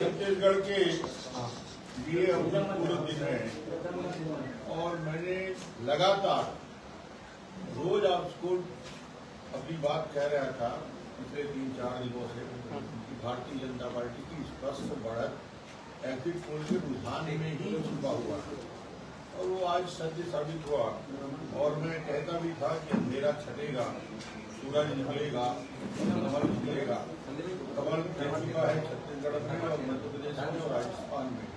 छत्तीसगढ़ के लिए पूरे दिन है और मैंने लगातार रोज आपको अपनी बात कह रहा था पिछले 3-4 दिनों से कि भारतीय जनता पार्टी की स्पष्ट बढ़त एग्जिट पोल के रुझान में ही छुपा हुआ है और वो आज सत्य साबित हुआ। और मैं कहता भी था कि अंधेरा छटेगा, सूरज निकलेगा, कमल निकलेगा। कमल खिल चुका है छत्तीसगढ़ में और मध्य प्रदेश में और राजस्थान में।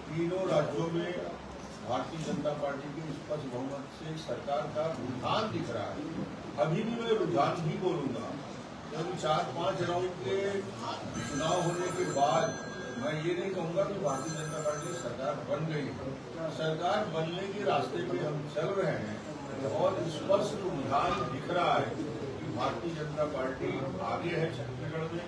तीनों राज्यों में भारतीय जनता पार्टी की स्पष्ट बहुमत से सरकार का रुझान दिख रहा है। अभी भी मैं रुझान ही बोलूंगा क्योंकि 4-5 राउंड के चुनाव होने के बाद मैं ये नहीं कहूंगा कि भारतीय जनता पार्टी सरकार बन गई है। सरकार बनने के रास्ते पे हम चल रहे हैं और स्पष्ट रुझान दिख रहा है कि भारतीय जनता पार्टी आगे है छत्तीसगढ़ में,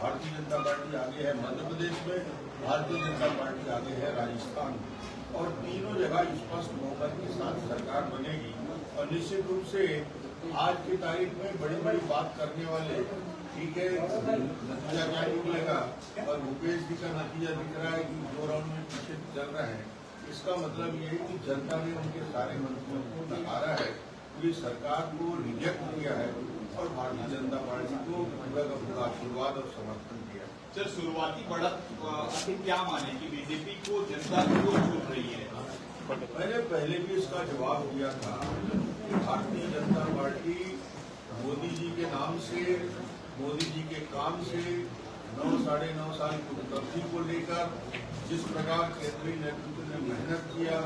भारतीय जनता पार्टी आगे है मध्य प्रदेश में, भारतीय जनता पार्टी आगे है राजस्थान में और तीनों जगह स्पष्ट बहुमत के साथ सरकार बनेगी। और निश्चित रूप से आज की तारीख में बड़ी बड़ी बात करने वाले ठीक है नतीजा क्या निकलेगा और भूपेश जी का नतीजा दिख रहा है कि 2 राउंड में पीछे चल रहे हैं। इसका मतलब ये है कि जनता ने उनके सारे मंत्रियों को नकारा है, पूरी सरकार को रिजेक्ट किया है और भारतीय जनता पार्टी को पूरा का पूरा आशीर्वाद और समर्थन किया। सर, शुरुआती बढ़त आखिर क्या माने कि बीजेपी को जनता क्यों चुन रही है? मैंने पहले भी इसका जवाब दिया था कि भारतीय जनता पार्टी मोदी जी के नाम से, मोदी जी के काम से 9-9.5 साल की उपलब्धि को लेकर जिस प्रकार केंद्रीय नेतृत्व ने मेहनत किया,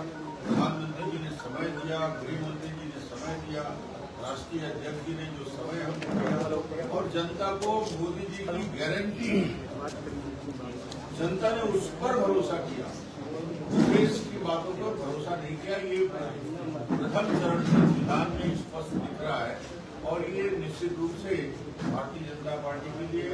प्रधानमंत्री जी ने समय दिया, गृह मंत्री जी ने समय दिया, राष्ट्रीय अध्यक्ष जी ने जो समय हमको दिया और जनता को मोदी जी की गारंटी, जनता ने उस पर भरोसा किया, देश की बातों पर भरोसा नहीं किया। ये प्रथम चरण संविधान में स्पष्ट दिख रहा है और ये निश्चित रूप से भारतीय जनता पार्टी के लिए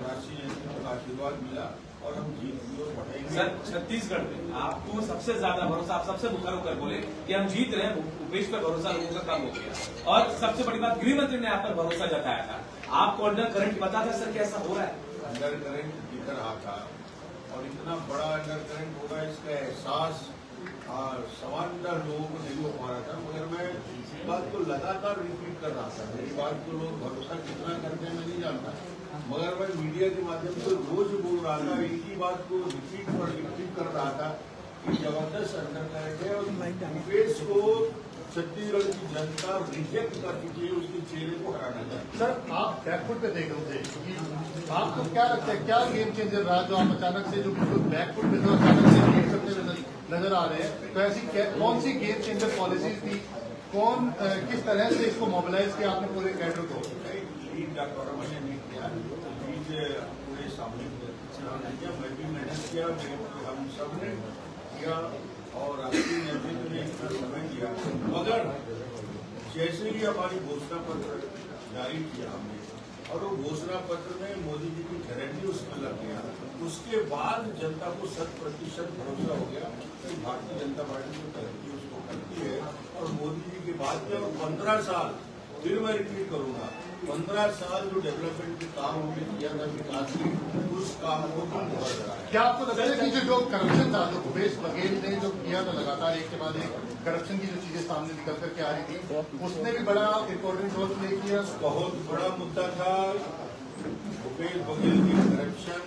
राष्ट्रीय नेतृत्व का आशीर्वाद मिला और हम जीत की ओर बढ़ेंगे। सर, छत्तीसगढ़ में आपको सबसे ज्यादा भरोसा, आप सबसे मुखर होकर बोले कि हम जीत रहे हैं, भूपेश पर भरोसा लोगों का कम हो गया और सबसे बड़ी बात गृह मंत्री ने आप पर भरोसा जताया था। आपको अंडर करंट पता था सर कैसा हो रहा है? अंडर करंट दिख रहा था और इतना बड़ा अंडर करंट होगा इसका एहसास सामान्य लोगों को नहीं हो पा रहा था, मगर मैं इस बात को लगातार रिपीट कर रहा था। मेरी बात को लोग भरोसा कितना करते हैं मैं नहीं जानता, मगर मैं मीडिया के माध्यम से रोज बोल रहा था, एक ही बात को रिपीट कर रहा था कि जबरदस्त अंडर करंट है और भूपेश को छत्तीसगढ़ की जनता रिजेक्ट कर चुकी है, उसके चेहरे को हराना चाहिए। सर, आप बैकफुट पे देख रहे थे, आपको क्या लगता है क्या गेम चेंजर रहा जो आप अचानक से जो बैकफुट पे जो अचानक से लीड करते हुए नजर आ रहे हैं? तो ऐसी कौन सी गेम चेंजर पॉलिसीज थी, कौन किस तरह से इसको मोबिलाइज किया आपने पूरे कैडर को? लीड डॉक्टर मैंने नहीं किया, लीड पूरे सामने किया, मैं भी मेहनत किया, हम सब ने किया और राष्ट्रीय नेतृत्व ने इतना समय दिया। मगर जैसे ही हमारी घोषणा पत्र जारी किया हमने और वो घोषणा पत्र में मोदी जी की गारंटी उसमें लग गया, उसके बाद जनता को 100% भरोसा हो गया कि भारतीय जनता पार्टी जो तरक्की उसको करती है और मोदी जी के बाद में और 15 साल, फिर मैं रिपीट करूंगा, 15 साल जो डेवलपमेंट के काम हमने किया था विकास के, उस काम को भी बढ़ रहा है। क्या आपको लगता है कि जो करप्शन था, जो भूपेश बघेल ने जो किया था लगातार एक के बाद एक करप्शन की जो चीजें सामने निकल करके आ रही थी, उसने भी बड़ा इम्पोर्टेंट रोल प्ले किया? बहुत बड़ा मुद्दा था भूपेश बघेल की करप्शन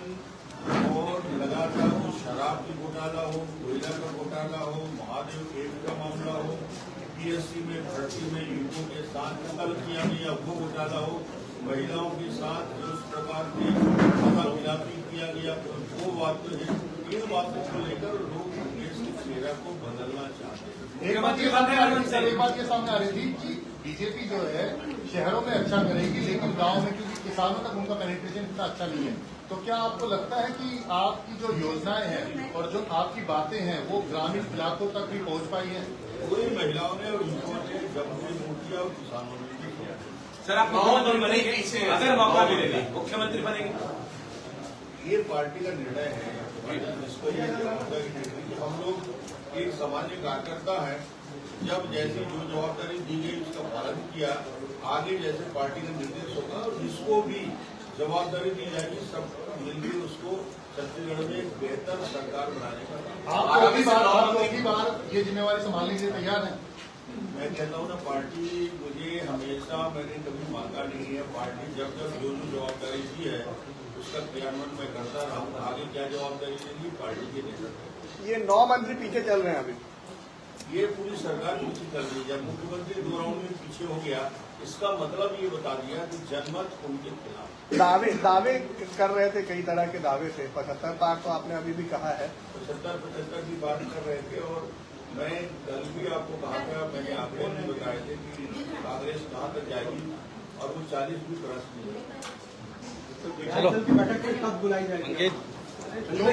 और लगातार वो शराब की घोटाला हो, कोयला का घोटाला हो, महादेव केव का मामला हो, पीएससी में भर्ती में युवकों के साथ कल किया गया वो घोटाला हो, महिलाओं के साथ जिस प्रकार की मिलापी किया गया वो बात तो है। इन बातों को लेकर लोग देश के चेहरा को बदलना चाहते हैं। एक बात ये सामने आ रही थी कि बीजेपी जो है शहरों में अच्छा करेगी लेकिन गांव में, क्योंकि किसानों तक उनका पेनिट्रेशन इतना अच्छा नहीं है, तो क्या आपको लगता है कि आपकी जो योजनाएं हैं और जो आपकी बातें हैं वो ग्रामीण इलाकों तक भी पहुंच पाई है? पूरी महिलाओं ने और युवाओं ने जब किया और किसानों ने भी किया। सर, आप मुख्यमंत्री बनेंगे अगर मौका मिलेगा, मुख्यमंत्री बनेंगे? ये पार्टी का निर्णय है, जिसको ये हम लोग एक सामान्य कार्यकर्ता है, जब जैसी जो जवाबदारी दी गई उसका पालन किया, आगे जैसे पार्टी का निर्देश होगा और जिसको भी जवाबदारी दी जाएगी, सब मिलकर उसको छत्तीसगढ़ में एक बेहतर सरकार बनाने का। आप एक ही बार ये जिम्मेवारी संभालने के लिए तैयार हैं? मैं कहता हूँ ना, पार्टी मुझे हमेशा, मैंने कभी मांगा नहीं है। पार्टी जब जब जो जवाबदारी दी है उसका क्रियान्वयन मैं करता रहा हूँ। आगे क्या जवाबदारी देगी पार्टी के नेतृत्व। ये 9 मंत्री पीछे चल रहे हैं अभी, ये पूरी सरकार पीछे चल रही है। मुख्यमंत्री 2 राउंड में पीछे हो गया, इसका मतलब ये बता दिया कि जनमत उनके खिलाफ। दावे कर रहे थे, कई तरह के दावे थे। 75 बार तो आपने अभी भी कहा है, 75 की बात कर रहे थे। और मैं कल भी आपको कहा था, मैंने आंकड़े भी बताए थे कि कांग्रेस कहाँ तक जाएगी, और वो 40 भी क्रॉस नहीं है। चलो बैठक कब बुलाई जाएगी? जो